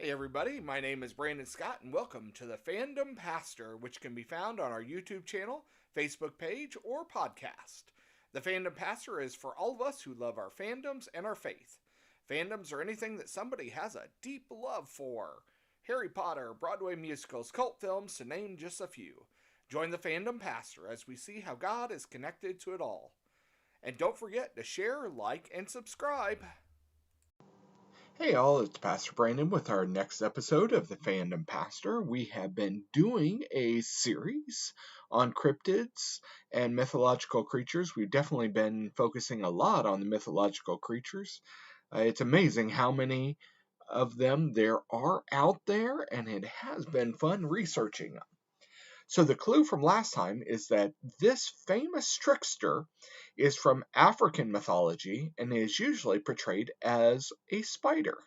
Hey everybody, my name is Brandon Scott and welcome to the Fandom Pastor, which can be found on our YouTube channel, Facebook page, or podcast. The Fandom Pastor is for all of us who love our fandoms and our faith. Fandoms are anything that somebody has a deep love for. Harry Potter, Broadway musicals, cult films, to name just a few. Join the Fandom Pastor as we see how God is connected to it all. And don't forget to share, like, and subscribe. Hey all, it's Pastor Brandon with our next episode of the Fandom Pastor. We have been doing a series on cryptids and mythological creatures. We've definitely been focusing a lot on the mythological creatures. It's amazing how many of them there are out there, and it has been fun researching them. So the clue from last time is that this famous trickster is from African mythology and is usually portrayed as a spider.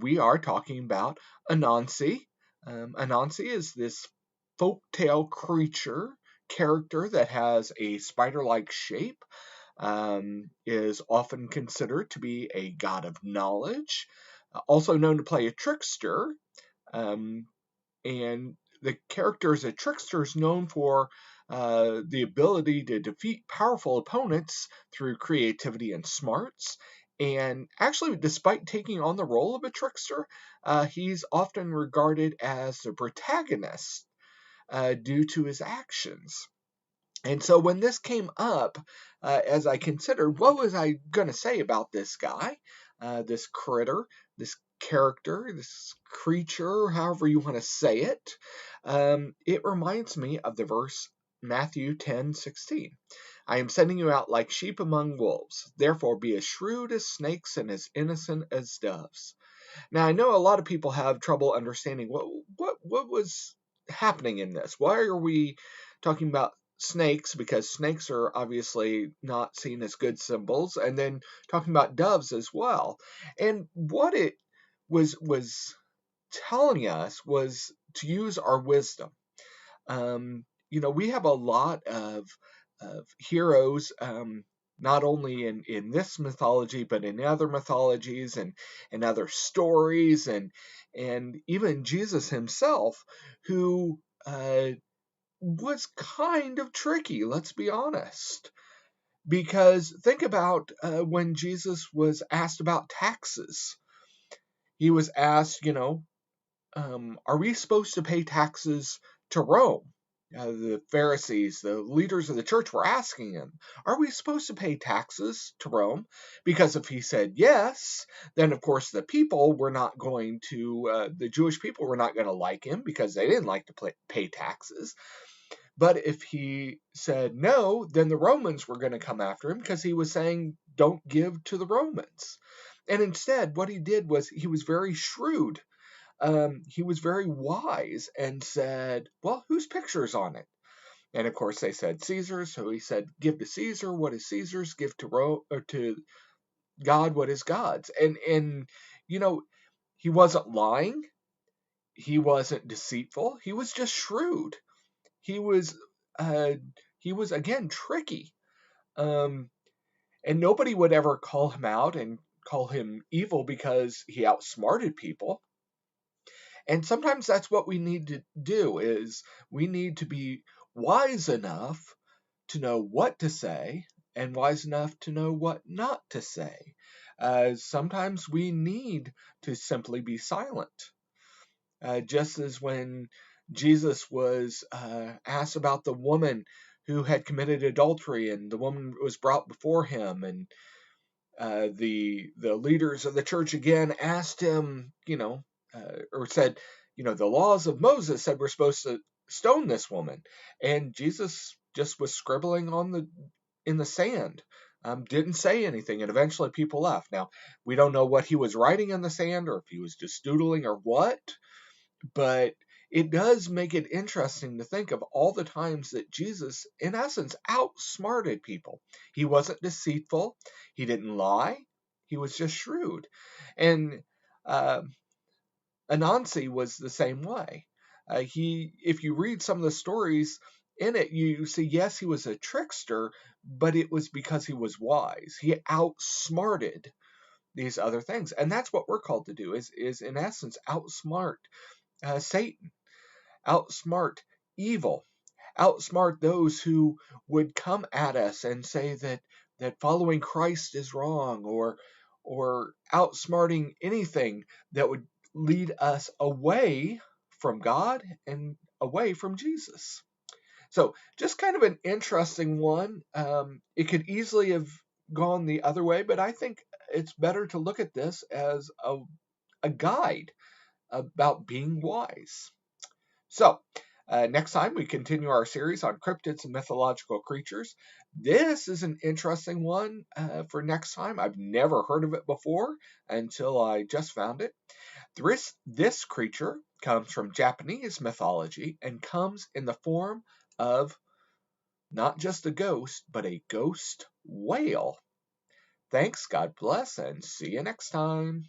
We are talking about Anansi. Anansi is this folktale creature character that has a spider-like shape, is often considered to be a god of knowledge, also known to play a trickster, um, and the character as a trickster is known for the ability to defeat powerful opponents through creativity and smarts. And actually, despite taking on the role of a trickster, he's often regarded as the protagonist due to his actions. And so when this came up, as I considered what was I going to say about this guy, this critter, this character, this creature, however you want to say it, it reminds me of the verse Matthew 10:16. I am sending you out like sheep among wolves. Therefore be as shrewd as snakes and as innocent as doves. Now I know a lot of people have trouble understanding what was happening in this. Why are we talking about snakes? Because snakes are obviously not seen as good symbols, and then talking about doves as well. And what it was telling us was to use our wisdom. We have a lot of heroes, not only in this mythology, but in other mythologies and other stories, and even Jesus himself, who was kind of tricky, let's be honest. Because think about when Jesus was asked about taxes. He was asked, are we supposed to pay taxes to Rome? The Pharisees, the leaders of the church, were asking him, are we supposed to pay taxes to Rome? Because if he said yes, then of course the people were not going to, the Jewish people were not going to like him because they didn't like to pay taxes. But if he said no, then the Romans were going to come after him because he was saying, don't give to the Romans. And instead, what he did was he was very shrewd. He was very wise and said, well, whose picture is on it? And of course they said Caesar's, so he said, give to Caesar what is Caesar's, give to to God what is God's. And you know, he wasn't lying, he wasn't deceitful, he was just shrewd. He was uh he was again tricky. Um and nobody would ever call him out and call him evil because he outsmarted people. And sometimes that's what we need to do is we need to be wise enough to know what to say and wise enough to know what not to say. Sometimes we need to simply be silent. Just as when Jesus was asked about the woman who had committed adultery, and the woman was brought before him, and the leaders of the church again asked him, or said, the laws of Moses said we're supposed to stone this woman, and Jesus just was scribbling in the sand, didn't say anything, and eventually people left. Now we don't know what he was writing in the sand, or if he was just doodling, or what, but it does make it interesting to think of all the times that Jesus, in essence, outsmarted people. He wasn't deceitful. He didn't lie. He was just shrewd. And uh, Anansi was the same way. If you read some of the stories in it, you see, yes, he was a trickster, but it was because he was wise. He outsmarted these other things. And that's what we're called to do, is in essence outsmart Satan, outsmart evil, outsmart those who would come at us and say that following Christ is wrong, or outsmarting anything that would lead us away from God and away from Jesus. So just kind of an interesting one. It could easily have gone the other way, but I think it's better to look at this as a guide about being wise. So, next time we continue our series on cryptids and mythological creatures. This is an interesting one for next time. I've never heard of it before until I just found it. This creature comes from Japanese mythology and comes in the form of not just a ghost, but a ghost whale. Thanks, God bless, and see you next time.